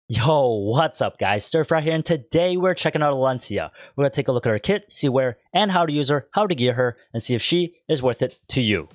Yo, what's up guys, StirPhry here, and today we're checking out Alencia. We're going to take a look at her kit, see where and how to use her, how to gear her, and see if she is worth it to you.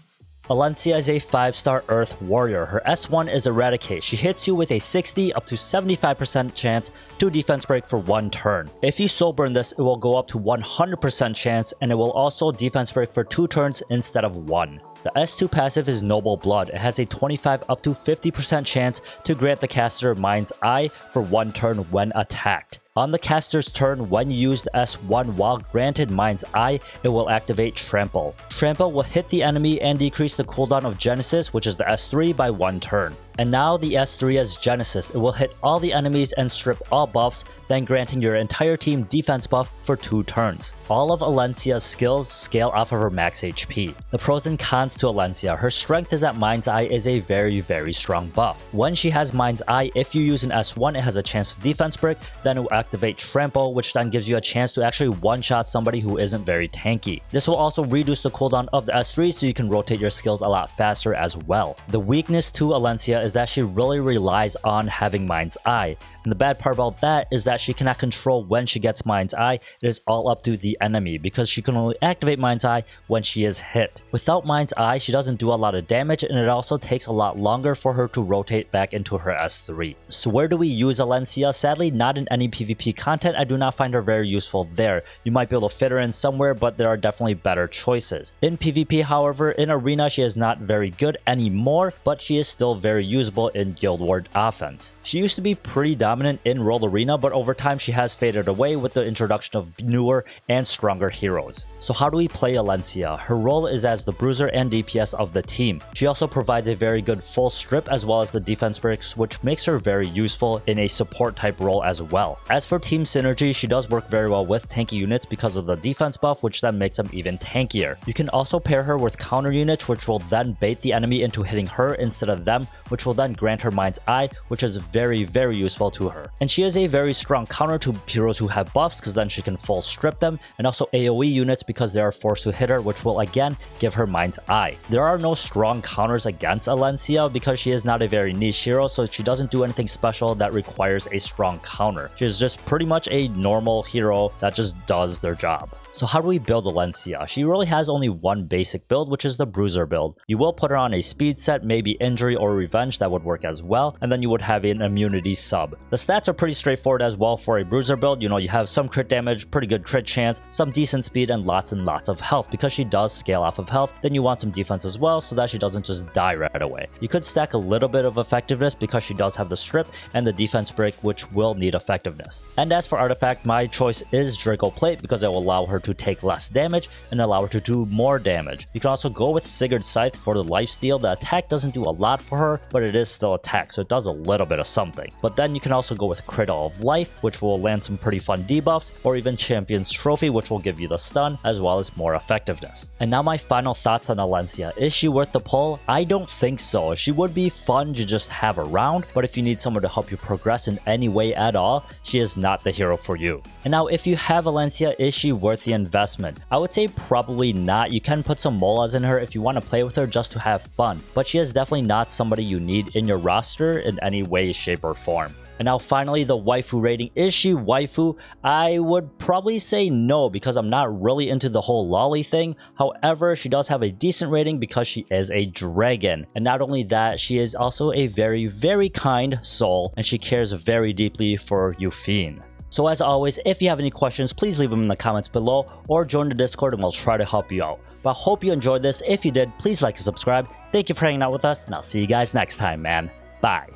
Alencia is a 5-star Earth Warrior. Her S1 is Eradicate. She hits you with a 60 up to 75% chance to defense break for 1 turn. If you soul burn this, it will go up to 100% chance, and it will also defense break for 2 turns instead of 1. The S2 passive is Noble Blood. It has a 25 up to 50% chance to grant the caster Mind's Eye for 1 turn when attacked. On the caster's turn, when you use the S1 while granted Mind's Eye, it will activate Trample. Trample will hit the enemy and decrease the cooldown of Genesis, which is the S3, by 1 turn. And now the S3 as Genesis, it will hit all the enemies and strip all buffs, then granting your entire team defense buff for 2 turns. All of Alencia's skills scale off of her max HP. The pros and cons to Alencia: her strength is that Mind's Eye is a very strong buff. When she has Mind's Eye, if you use an S1, it has a chance to defense break, then it will activate Trample, which then gives you a chance to actually one-shot somebody who isn't very tanky. This will also reduce the cooldown of the S3 so you can rotate your skills a lot faster as well. The weakness to Alencia is that she really relies on having Mind's Eye, and the bad part about that is that she cannot control when she gets Mind's Eye. It is all up to the enemy because she can only activate Mind's Eye when she is hit. Without Mind's Eye, she doesn't do a lot of damage, and it also takes a lot longer for her to rotate back into her S3. So where do we use Alencia? Sadly, not in any PvP content. I do not find her very useful there. You might be able to fit her in somewhere, but there are definitely better choices. In PvP, however, in Arena, she is not very good anymore, but she is still very usable in Guild Wars offense. She used to be pretty dominant in World Arena, but over time she has faded away with the introduction of newer and stronger heroes. So how do we play Alencia? Her role is as the bruiser and DPS of the team. She also provides a very good full strip as well as the defense breaks, which makes her very useful in a support type role as well. As for team synergy, she does work very well with tanky units because of the defense buff, which then makes them even tankier. You can also pair her with counter units, which will then bait the enemy into hitting her instead of them, which will then grant her Mind's Eye, which is very useful to her. And she is a very strong counter to heroes who have buffs, because then she can full strip them, and also AoE units because they are forced to hit her, which will again give her Mind's Eye. There are no strong counters against Alencia because she is not a very niche hero, so she doesn't do anything special that requires a strong counter. She is just pretty much a normal hero that just does their job. So how do we build Alencia? She really has only one basic build, which is the Bruiser build. You will put her on a speed set, maybe Injury or Revenge, that would work as well, and then you would have an immunity sub. The stats are pretty straightforward as well for a Bruiser build. You know, you have some crit damage, pretty good crit chance, some decent speed, and lots of health because she does scale off of health. Then you want some defense as well so that she doesn't just die right away. You could stack a little bit of effectiveness because she does have the strip and the defense break, which will need effectiveness. And as for artifact, my choice is Draco Plate because it will allow her to take less damage and allow her to do more damage. You can also go with Sigurd's Scythe for the lifesteal. The attack doesn't do a lot for her, but it is still attack, so it does a little bit of something. But then you can also go with Cradle of Life, which will land some pretty fun debuffs, or even Champion's Trophy, which will give you the stun as well as more effectiveness. And now my final thoughts on Alencia. Is she worth the pull? I don't think so. She would be fun to just have around, but if you need someone to help you progress in any way at all, she is not the hero for you. And now if you have Alencia, is she worth the investment? I would say probably not. You can put some molas in her if you want to play with her just to have fun, but she is definitely not somebody you need in your roster in any way, shape, or form. And now finally, the waifu rating. Is she waifu? I would probably say no because I'm not really into the whole lolly thing. However, she does have a decent rating because she is a dragon. And not only that, she is also a very kind soul, and she cares very deeply for Yufine. So as always, if you have any questions, please leave them in the comments below or join the Discord and we'll try to help you out. But I hope you enjoyed this. If you did, please like and subscribe. Thank you for hanging out with us, and I'll see you guys next time, man. Bye.